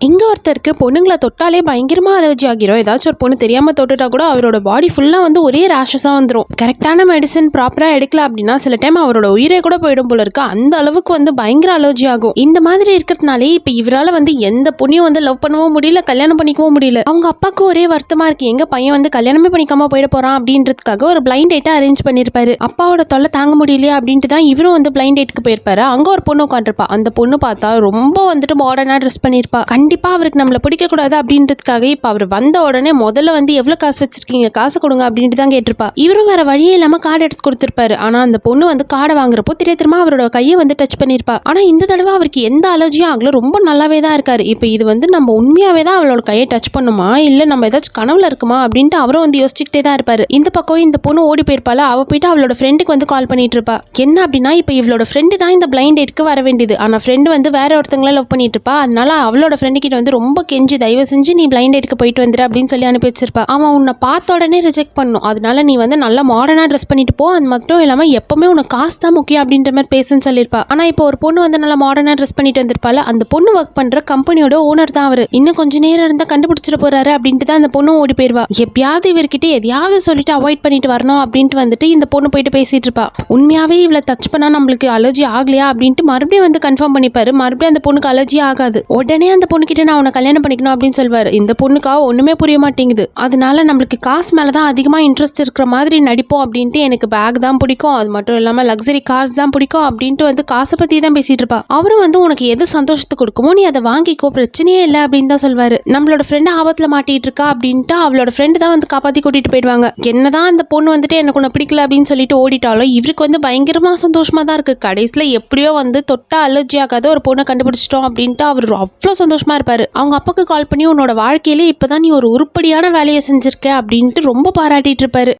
இங்க ஒருத்தருக்கு பொண்ணுங்கள தொட்டாலே பயங்கரமா அலர்ஜி ஆகிரும். ஏதாச்சும் ஒரு பொண்ணு தெரியாம தொட்டுட்டா கூட அவரோட பாடி ஃபுல்லா வந்து ஒரே ரேஷஸா வந்துரும். கரெக்டான மெடிசன் ப்ராப்பரா எடுக்கல அப்படின்னா சில டைம் அவரோட உயிரே கூட போயிடும் போல இருக்கு. அந்த அளவுக்கு வந்து பயங்கர அலர்ஜி ஆகும். இந்த மாதிரி இருக்கிறதுனாலே இப்ப இவரால வந்து எந்த பொண்ணையும் வந்து லவ் பண்ணவும் முடியல, கல்யாணம் பண்ணிக்கவும் முடியல. அவங்க அப்பாவுக்கு ஒரே வருத்தமா இருக்கு. எங்க பையன் வந்து கல்யாணமே பண்ணிக்காம போயிட போறான் அப்படின்றதுக்காக ஒரு பிளைண்ட் டேட்டை அரேஞ்ச் பண்ணிருப்பாரு. அப்பாவோட தொல்லை தாங்க முடியலையா அப்படின்ட்டு தான் இவரும் வந்து பிளைண்ட் டேட்டுக்கு போயிருப்பாரு. அங்க ஒரு பொண்ணு உட்காந்துருப்பா. அந்த பொண்ணு பார்த்தா ரொம்ப வந்துட்டு மாடர்னா ட்ரெஸ் பண்ணிருப்பா. கண்டிப்பா அவருக்கு நம்மள பிடிக்க கூடாது அப்படின்றதுக்காக இப்ப அவர் வந்த உடனே முதல்ல வந்து எவ்வளவு காசு வச்சிருக்கீங்க, காசு கொடுங்க அப்படின்ட்டு தான் கேட்டிருப்பா. இவரும் வேற வழியே இல்லாம கார்டு எடுத்து கொடுத்திருப்பாரு. ஆனா அந்த பொண்ணு வந்து கார்டை வாங்குறப்போ தெரியாம அவரோட கையை வந்து டச் பண்ணிருப்பா. ஆனா இந்த தடவை அவருக்கு எந்த அலர்ஜியும் ஆகல, ரொம்ப நல்லாவே தான் இருக்காரு. இப்ப இது வந்து நம்ம உண்மையாவே தான் அவளோட கையை டச் பண்ணுமா இல்ல நம்ம ஏதாச்சும் கனவுல இருக்குமா அப்படின்ட்டு அவரும் வந்து யோசிச்சுக்கிட்டே தான் இருப்பாரு. இந்த பக்கம் இந்த பொண்ணு ஓடி போயிருப்பால, அவ போயிட்டு அவளோட ஃப்ரெண்டுக்கு வந்து கால் பண்ணிட்டு இருப்பா. என்ன அப்படின்னா இப்ப இவளோட ஃப்ரெண்டு தான் இந்த பிளைண்ட் டேட்க்கு வர வேண்டியது. ஆனா ஃப்ரெண்டு வந்து வேற ஒருத்தங்கள லவ் பண்ணிட்டு இருப்பா. அதனால அவளோட ஃப்ரெண்டு கிட்ட வந்து ரொம்ப கெஞ்சி தயவு செஞ்சு நீ பிளைண்ட் டேட்க்கு போயிட்டு வந்துரு அப்படின்னு சொல்லி அனுப்பி வச்சிருப்பா. அவன் உன்னை பார்த்த உடனே ரிஜெக்ட் பண்ணும். அதனால நீ வந்து நல்லா மாடர்னா ட்ரெஸ் பண்ணிட்டு போ, அது மட்டும் இல்லாம எப்பவுமே உனக்கு காசு தான் முக்கியம் அப்படின்ற மாதிரி பேசுன்னு சொல்லியிருப்பா. ஆனா இப்போ ஒரு பொண்ணு வந்து நல்லா மாடர்னா ட்ரெஸ் பண்ணிட்டு வந்திருப்பால, அந்த பொண்ணு ஒர்க் பண்ற கம்பெனியோட ஓனர் தான் அவரு. இன்னும் கொஞ்ச நேரம் இருந்தா கண்டுபிடிச்சிட போறாரு அப்படின்ட்டு தான் அந்த பொண்ணு ஓடி போயிருவா. எப்பயாவது இவர்கிட்ட எதையாவது சொல்லிட்டு அவாய்ட் பண்ணிட்டு வரணும் அப்படின்ட்டு வந்துட்டு இந்த பொண்ணு போயிட்டு பேசிட்டு இருப்பா. உண்மையாவே இவளை டச் பண்ணா நம்மளுக்கு அலர்ஜி ஆகலையா அப்படின்ட்டு மறுபடியும் வந்து கன்ஃபார்ம் பண்ணிப்பாரு. மறுபடியும் அந்த பொண்ணுக்கு அலர்ஜி ஆகாது. உடனே அந்த பொண்ணு கிட்ட நான் உன்னை கல்யாணம் பண்ணிக்கணும் அப்படின்னு சொல்வாரு. இந்த பொண்ணுக்கா ஒண்ணுமே புரிய மாட்டேங்குது. அதனால நம்மளுக்கு காசு மேலதான் அதிகமா இன்ட்ரெஸ்ட் இருக்கிற மாதிரி நடிப்போம் அப்படின்ட்டு, எனக்கு பேக் தான் பிடிக்கும், அது மட்டும் இல்லாம லக்ஸரி கார்ஸ் தான் பிடிக்கும் அப்படின்ட்டு வந்து காசை பத்தி தான் பேசிட்டு இருப்பா. அவரும் வந்து உனக்கு எது சந்தோஷத்தை கொடுக்குமோ நீ அதை வாங்கிக்கோ, பிரச்சனையே இல்லை அப்படின்னு தான் சொல்வாரு. நம்மளோட ஃப்ரெண்ட் ஆபத்துல மாட்டிட்டு இருக்கா அப்படின்ட்டு அவளோட ஃப்ரெண்டு தான் வந்து காப்பாத்தி கூட்டிட்டு போயிடுவாங்க. என்னதான் அந்த பொண்ணு வந்துட்டு எனக்கு உன்னை பிடிக்கல அப்படின்னு சொல்லிட்டு ஓடிட்டாலும் இவருக்கு வந்து பயங்கரமா சந்தோஷமா தான் இருக்கு. கடைசியில எப்படியோ வந்து தொட்டா அலர்ஜி ஆகாத ஒரு பொண்ணை கண்டுபிடிச்சிட்டோம் அப்படின்ட்டு அவர் அவ்வளவு சந்தோஷமா இருப்பாரு. அவங்க அப்பாக்கு கால் பண்ணி உன்னோட வாழ்க்கையிலே இப்பதான் நீ ஒரு உருப்படியான வேலையை செஞ்சிருக்க அப்படின்ட்டு ரொம்ப பாராட்டிட்டு இருப்பாரு.